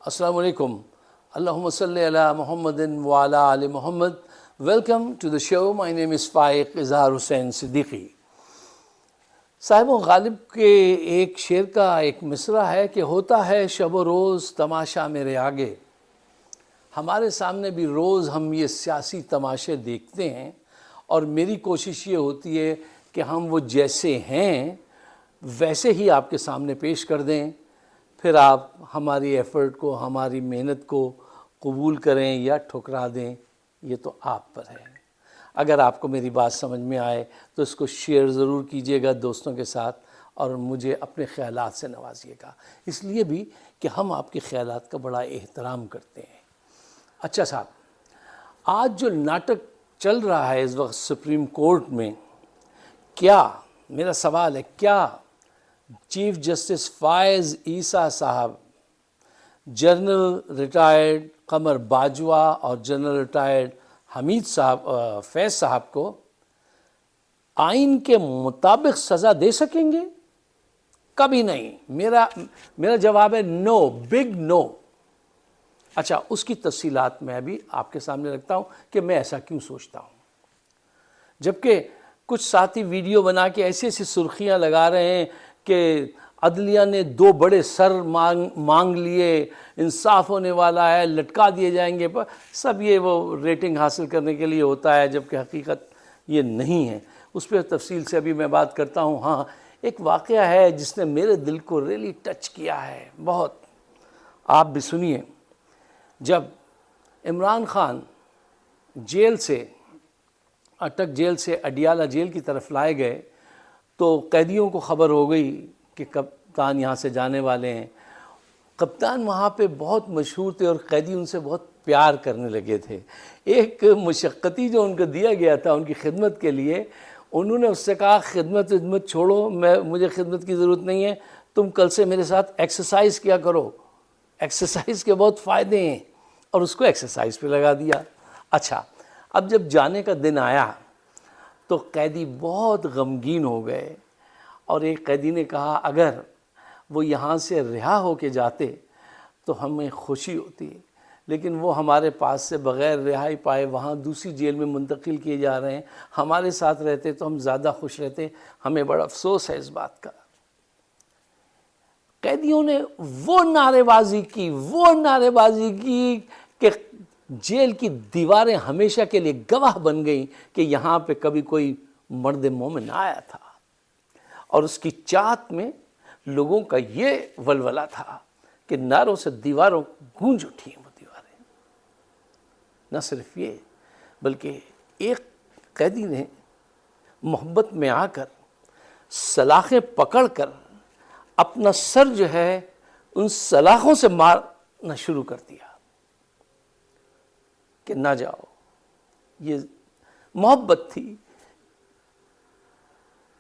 Assalamu alaikum. Allahumma salli ala Muhammadin wa ala ali Muhammad. Welcome to the show. My name is Faiq Izhar Hussain Siddiqui. صاحب غالب کے ایک شعر کا ایک مصرع ہے کہ ہوتا ہے شب و روز تماشا میرے آگے. ہمارے سامنے بھی روز ہم یہ سیاسی تماشے دیکھتے ہیں اور میری کوشش یہ ہوتی ہے کہ ہم وہ جیسے ہیں ویسے ہی آپ کے سامنے پیش کر دیں. پھر آپ ہماری ایفرٹ کو، ہماری محنت کو قبول کریں یا ٹھکرا دیں، یہ تو آپ پر ہے. اگر آپ کو میری بات سمجھ میں آئے تو اس کو شیئر ضرور کیجیے گا دوستوں کے ساتھ اور مجھے اپنے خیالات سے نوازیے گا، اس لیے بھی کہ ہم آپ کے خیالات کا بڑا احترام کرتے ہیں. اچھا صاحب، آج جو ناٹک چل رہا ہے اس وقت سپریم کورٹ میں، کیا میرا سوال ہے، کیا چیف جسٹس فائز عیسیٰ صاحب، جنرل ریٹائرڈ قمر باجوہ اور جنرل ریٹائرڈ حمید صاحب فیض صاحب کو آئین کے مطابق سزا دے سکیں گے؟ کبھی نہیں. میرا جواب ہے نو، بگ نو. اچھا، اس کی تفصیلات میں ابھی آپ کے سامنے رکھتا ہوں کہ میں ایسا کیوں سوچتا ہوں. جبکہ کچھ ساتھی ویڈیو بنا کے ایسی ایسی سرخیاں لگا رہے ہیں کہ عدلیہ نے 2 بڑے سر مانگ لیے، انصاف ہونے والا ہے، لٹکا دیے جائیں گے، پر سب یہ وہ ریٹنگ حاصل کرنے کے لیے ہوتا ہے، جبکہ حقیقت یہ نہیں ہے. اس پہ تفصیل سے ابھی میں بات کرتا ہوں. ہاں، ایک واقعہ ہے جس نے میرے دل کو ریلی ٹچ کیا ہے بہت. آپ بھی سنیے. جب عمران خان جیل سے، اٹک جیل سے اڈیالہ جیل کی طرف لائے گئے تو قیدیوں کو خبر ہو گئی کہ کپتان یہاں سے جانے والے ہیں. کپتان وہاں پہ بہت مشہور تھے اور قیدی ان سے بہت پیار کرنے لگے تھے. ایک مشقتی جو ان کو دیا گیا تھا ان کی خدمت کے لیے، انہوں نے اس سے کہا خدمت چھوڑو، مجھے خدمت کی ضرورت نہیں ہے، تم کل سے میرے ساتھ ایکسرسائز کیا کرو، ایکسرسائز کے بہت فائدے ہیں. اور اس کو ایکسرسائز پہ لگا دیا. اچھا، اب جب جانے کا دن آیا تو قیدی بہت غمگین ہو گئے اور ایک قیدی نے کہا اگر وہ یہاں سے رہا ہو کے جاتے تو ہمیں خوشی ہوتی، لیکن وہ ہمارے پاس سے بغیر رہائی پائے وہاں دوسری جیل میں منتقل کیے جا رہے ہیں، ہمارے ساتھ رہتے تو ہم زیادہ خوش رہتے، ہمیں بڑا افسوس ہے اس بات کا. قیدیوں نے وہ نعرے بازی کی کہ جیل کی دیواریں ہمیشہ کے لیے گواہ بن گئیں کہ یہاں پہ کبھی کوئی مرد مومن آیا تھا. اور اس کی چاہت میں لوگوں کا یہ ولولہ تھا کہ نعروں سے دیواروں گونج اٹھی ہیں وہ دیواریں. نہ صرف یہ بلکہ ایک قیدی نے محبت میں آ کر سلاخیں پکڑ کر اپنا سر جو ہے ان سلاخوں سے مارنا شروع کر دیا کہ نہ جاؤ. یہ محبت تھی.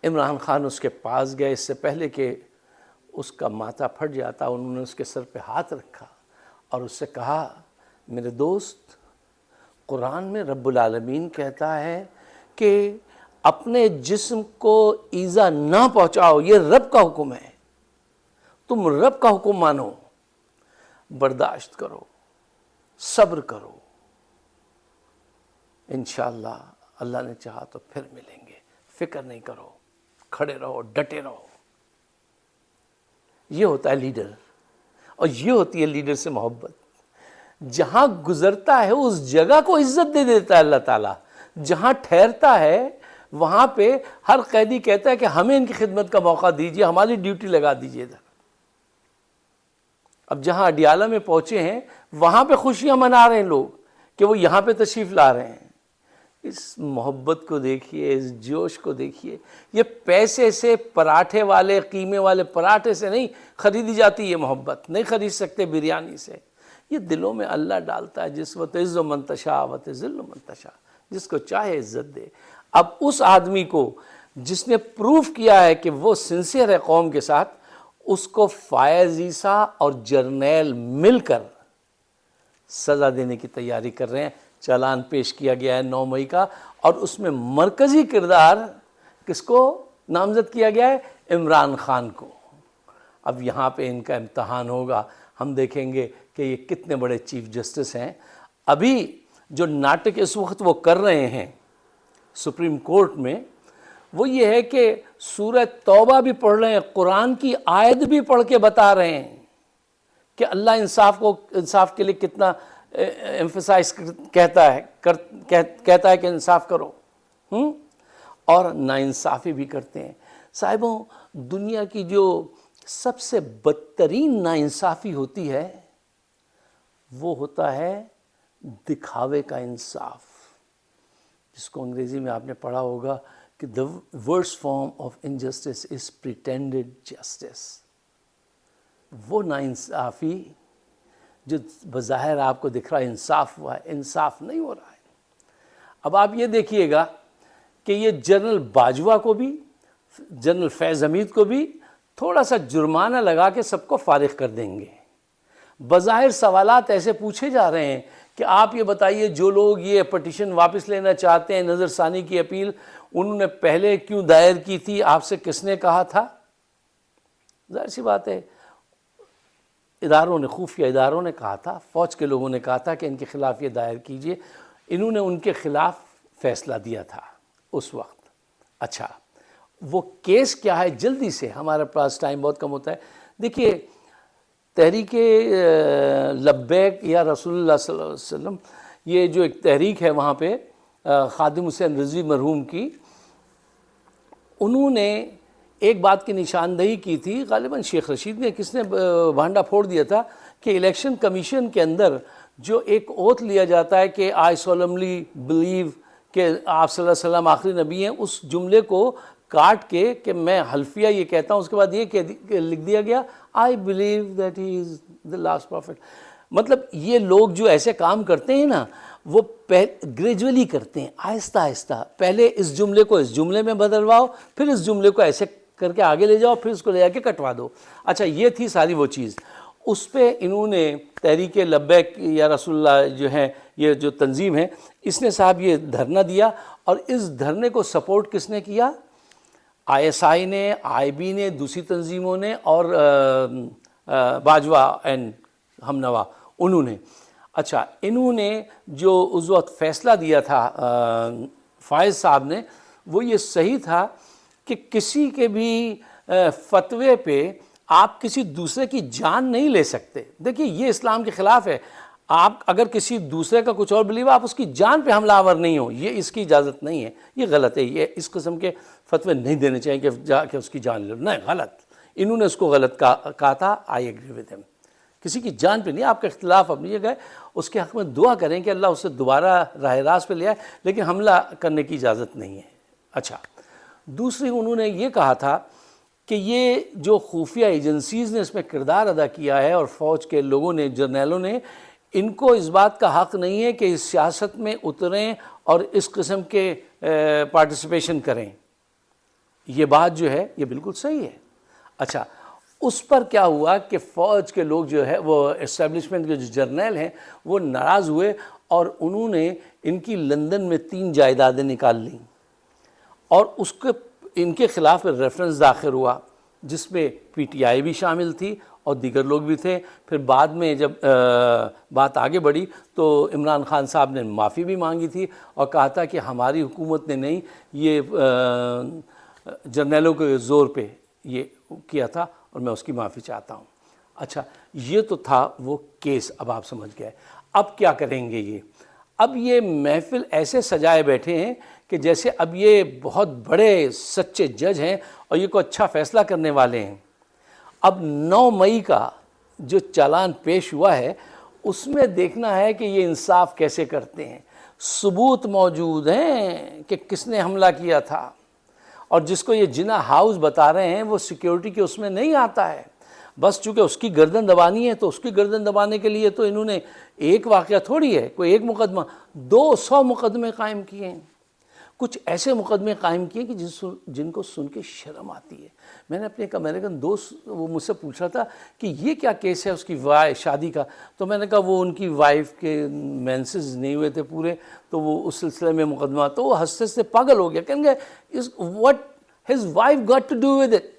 عمران خان اس کے پاس گئے، اس سے پہلے کہ اس کا ماتھا پھٹ جاتا انہوں نے اس کے سر پہ ہاتھ رکھا اور اس سے کہا میرے دوست، قرآن میں رب العالمین کہتا ہے کہ اپنے جسم کو ایذا نہ پہنچاؤ، یہ رب کا حکم ہے، تم رب کا حکم مانو، برداشت کرو، صبر کرو، انشاءاللہ اللہ نے چاہا تو پھر ملیں گے، فکر نہیں کرو، کھڑے رہو، ڈٹے رہو. یہ ہوتا ہے لیڈر، اور یہ ہوتی ہے لیڈر سے محبت. جہاں گزرتا ہے اس جگہ کو عزت دے دیتا ہے اللہ تعالیٰ. جہاں ٹھہرتا ہے وہاں پہ ہر قیدی کہتا ہے کہ ہمیں ان کی خدمت کا موقع دیجیے، ہماری ڈیوٹی لگا دیجیے ادھر. اب جہاں اڈیالہ میں پہنچے ہیں وہاں پہ خوشیاں منا رہے ہیں لوگ کہ وہ یہاں پہ تشریف لا رہے ہیں. اس محبت کو دیکھیے، اس جوش کو دیکھیے. یہ پیسے سے، پراٹھے والے، قیمے والے پراٹھے سے نہیں خریدی جاتی یہ محبت، نہیں خرید سکتے بریانی سے. یہ دلوں میں اللہ ڈالتا ہے، جس وقت عز و منتشا وت ذل و منتشا، جس کو چاہے عزت دے. اب اس آدمی کو جس نے پروف کیا ہے کہ وہ سنسیئر ہے قوم کے ساتھ، اس کو فائز عیسیٰ اور جرنیل مل کر سزا دینے کی تیاری کر رہے ہیں. چالان پیش کیا گیا ہے 9 مئی کا، اور اس میں مرکزی کردار کس کو نامزد کیا گیا ہے؟ عمران خان کو. اب یہاں پہ ان کا امتحان ہوگا. ہم دیکھیں گے کہ یہ کتنے بڑے چیف جسٹس ہیں. ابھی جو ناٹک اس وقت وہ کر رہے ہیں سپریم کورٹ میں وہ یہ ہے کہ سورہ توبہ بھی پڑھ رہے ہیں, قرآن کی آیت بھی پڑھ کے بتا رہے ہیں کہ اللہ انصاف کے لیے کتنا ایمفسائز کہتا ہے کہ انصاف کرو, اور ناانصافی بھی کرتے ہیں. صاحبوں, دنیا کی جو سب سے بدترین ناانصافی ہوتی ہے وہ ہوتا ہے دکھاوے کا انصاف, جس کو انگریزی میں آپ نے پڑھا ہوگا کہ the worst form of injustice is pretended justice. وہ ناانصافی جو بظاہر آپ کو دکھ رہا ہے انصاف ہوا ہے, انصاف نہیں ہو رہا ہے. اب آپ یہ دیکھیے گا کہ یہ جنرل باجوہ کو بھی, جنرل فیض حمید کو بھی تھوڑا سا جرمانہ لگا کے سب کو فارغ کر دیں گے. بظاہر سوالات ایسے پوچھے جا رہے ہیں کہ آپ یہ بتائیے جو لوگ یہ پٹیشن واپس لینا چاہتے ہیں, نظر ثانی کی اپیل, انہوں نے پہلے کیوں دائر کی تھی, آپ سے کس نے کہا تھا؟ ظاہر سی بات ہے اداروں نے, خفیہ اداروں نے کہا تھا, فوج کے لوگوں نے کہا تھا کہ ان کے خلاف یہ دائر کیجئے. انہوں نے ان کے خلاف فیصلہ دیا تھا اس وقت. اچھا, وہ کیس کیا ہے؟ جلدی سے, ہمارے پاس ٹائم بہت کم ہوتا ہے. دیکھیے, تحریک لبیک یا رسول اللہ صلی اللہ علیہ وسلم, یہ جو ایک تحریک ہے وہاں پہ خادم حسین رضوی مرحوم کی, انہوں نے ایک بات کی نشاندہی کی تھی, غالباً شیخ رشید نے کس نے بھانڈا پھوڑ دیا تھا, کہ الیکشن کمیشن کے اندر جو ایک اوتھ لیا جاتا ہے کہ آئی سولملی بلیو کہ آپ صلی اللہ علیہ وسلم آخری نبی ہیں, اس جملے کو کاٹ کے کہ میں حلفیہ یہ کہتا ہوں, اس کے بعد یہ لکھ دیا گیا I believe that he is the last profit. مطلب یہ لوگ جو ایسے کام کرتے ہیں نا, وہ گریجولی کرتے ہیں, آہستہ آہستہ. پہلے اس جملے کو اس جملے میں بدلواؤ, پھر اس جملے کو ایسے کر کے آگے لے جاؤ, پھر اس کو لے جا کے کٹوا دو. اچھا, یہ تھی ساری وہ چیز. اس پہ انہوں نے تحریک لبیک یا رسول اللہ جو ہے, یہ جو تنظیم ہے, اس نے صاحب یہ دھرنا دیا, اور اس دھرنے کو سپورٹ کس نے کیا؟ آئی ایس آئی نے, آئی بی نے, دوسری تنظیموں نے, اور باجوہ اینڈ ہم نوا انہوں نے. اچھا, انہوں نے جو اس وقت فیصلہ دیا تھا فائز صاحب نے, وہ یہ صحیح تھا کہ کسی کے بھی فتوے پہ آپ کسی دوسرے کی جان نہیں لے سکتے. دیکھیے, یہ اسلام کے خلاف ہے. آپ اگر کسی دوسرے کا کچھ اور بلیو, آپ اس کی جان پہ حملہ آور نہیں ہو, یہ اس کی اجازت نہیں ہے, یہ غلط ہے. یہ اس قسم کے فتوے نہیں دینے چاہیے کہ جا کے اس کی جان لے لو, نہیں, غلط. انہوں نے اس کو غلط کہا تھا. آئی ایگری ود ہم. کسی کی جان پہ نہیں, آپ کا اختلاف اپنی جگہ ہے, اس کے حق میں دعا کریں کہ اللہ اسے دوبارہ راہ راست پہ لے آئے, لیکن حملہ کرنے کی اجازت نہیں ہے. اچھا, دوسری انہوں نے یہ کہا تھا کہ یہ جو خفیہ ایجنسیز نے اس میں کردار ادا کیا ہے, اور فوج کے لوگوں نے, جرنیلوں نے, ان کو اس بات کا حق نہیں ہے کہ اس سیاست میں اتریں اور اس قسم کے پارٹیسپیشن کریں. یہ بات جو ہے یہ بالکل صحیح ہے. اچھا, اس پر کیا ہوا کہ فوج کے لوگ جو ہے, وہ اسٹیبلشمنٹ کے جو جرنیل ہیں, وہ ناراض ہوئے, اور انہوں نے ان کی لندن میں 3 جائیدادیں نکال لیں, اور اس کے ان کے خلاف ریفرنس داخل ہوا, جس میں پی ٹی آئی بھی شامل تھی اور دیگر لوگ بھی تھے. پھر بعد میں جب بات آگے بڑھی تو عمران خان صاحب نے معافی بھی مانگی تھی, اور کہا تھا کہ ہماری حکومت نے نہیں, یہ جرنیلوں کے زور پہ یہ کیا تھا, اور میں اس کی معافی چاہتا ہوں. اچھا, یہ تو تھا وہ کیس. اب آپ سمجھ گئے اب کیا کریں گے یہ. اب یہ محفل ایسے سجائے بیٹھے ہیں کہ جیسے اب یہ بہت بڑے سچے جج ہیں اور یہ کوئی اچھا فیصلہ کرنے والے ہیں. اب 9 مئی کا جو چالان پیش ہوا ہے, اس میں دیکھنا ہے کہ یہ انصاف کیسے کرتے ہیں. ثبوت موجود ہیں کہ کس نے حملہ کیا تھا, اور جس کو یہ جنا ہاؤس بتا رہے ہیں وہ سیکیورٹی کے اس میں نہیں آتا ہے. بس چونکہ اس کی گردن دبانی ہے, تو اس کی گردن دبانے کے لیے تو انہوں نے ایک واقعہ تھوڑی ہے, کوئی ایک مقدمہ, 200 مقدمے قائم کیے ہیں. کچھ ایسے مقدمے قائم کیے کہ جن کو سن کے شرم آتی ہے. میں نے اپنے ایک امریکن دوست, وہ مجھ سے پوچھ رہا تھا کہ یہ کیا کیس ہے اس کی شادی کا, تو میں نے کہا وہ ان کی وائف کے مینسز نہیں ہوئے تھے پورے, تو وہ اس سلسلے میں مقدمہ. تو وہ ہنستے سے پاگل ہو گیا, کہیں گے what his wife got to do with it.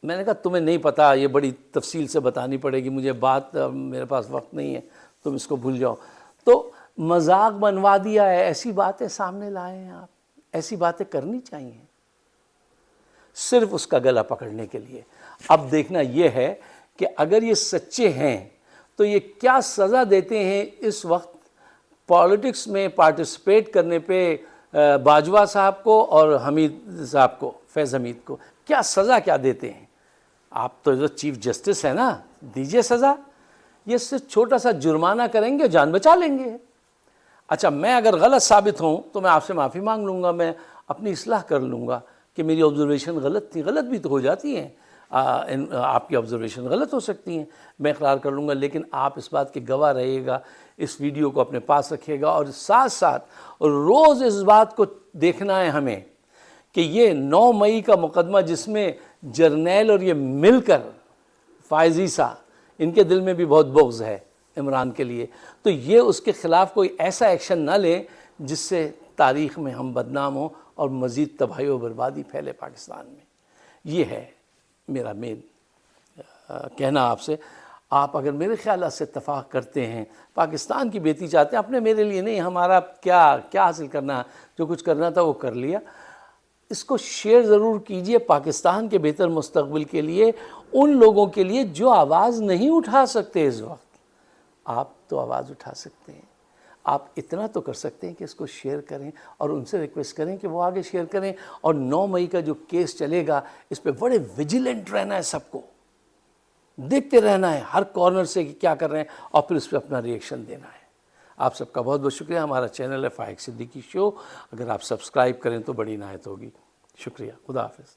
میں نے کہا تمہیں نہیں پتہ، یہ بڑی تفصیل سے بتانی پڑے گی مجھے، بات میرے پاس وقت نہیں ہے، تم اس کو بھول جاؤ۔ تو مذاق بنوا دیا ہے، ایسی باتیں سامنے لائے ہیں آپ، ایسی باتیں کرنی چاہیے صرف اس کا گلا پکڑنے کے لیے۔ اب دیکھنا یہ ہے کہ اگر یہ سچے ہیں تو یہ کیا سزا دیتے ہیں اس وقت پالیٹکس میں پارٹیسپیٹ کرنے پہ باجوہ صاحب کو اور حمید صاحب کو، فیض حمید کو کیا سزا کیا دیتے ہیں۔ آپ تو جو چیف جسٹس ہیں نا، دیجئے سزا، یہ صرف چھوٹا سا جرمانہ کریں گے، جان بچا لیں گے۔ اچھا میں اگر غلط ثابت ہوں تو میں آپ سے معافی مانگ لوں گا، میں اپنی اصلاح کر لوں گا کہ میری آبزرویشن غلط تھی، غلط بھی تو ہو جاتی ہیں، آپ کی آبزرویشن غلط ہو سکتی ہیں، میں اقرار کر لوں گا، لیکن آپ اس بات کے گواہ رہیے گا، اس ویڈیو کو اپنے پاس رکھیے گا، اور ساتھ ساتھ روز اس بات کو دیکھنا ہے ہمیں کہ یہ 9 مئی کا مقدمہ جس میں جرنیل اور یہ مل کر فائز عیسیٰ، ان کے دل میں بھی بہت بغض ہے عمران کے لیے، تو یہ اس کے خلاف کوئی ایسا ایکشن نہ لیں جس سے تاریخ میں ہم بدنام ہوں اور مزید تباہی و بربادی پھیلے پاکستان میں۔ یہ ہے میرا مین کہنا آپ سے۔ آپ اگر میرے خیالات سے اتفاق کرتے ہیں، پاکستان کی بہتری چاہتے ہیں، اپنے میرے لیے نہیں، ہمارا کیا حاصل کرنا ہے، جو کچھ کرنا تھا وہ کر لیا، اس کو شیئر ضرور کیجئے پاکستان کے بہتر مستقبل کے لیے، ان لوگوں کے لیے جو آواز نہیں اٹھا سکتے اس وقت۔ آپ تو آواز اٹھا سکتے ہیں، آپ اتنا تو کر سکتے ہیں کہ اس کو شیئر کریں اور ان سے ریکویسٹ کریں کہ وہ آگے شیئر کریں، اور 9 مئی کا جو کیس چلے گا اس پہ بڑے ویجیلنٹ رہنا ہے، سب کو دیکھتے رہنا ہے ہر کارنر سے کہ کیا کر رہے ہیں، اور پھر اس پہ اپنا ری ایکشن دینا ہے۔ آپ سب کا بہت بہت شکریہ۔ ہمارا چینل ہے فائق صدیقی شو، اگر آپ سبسکرائب کریں تو بڑی عنایت ہوگی۔ شکریہ، خدا حافظ۔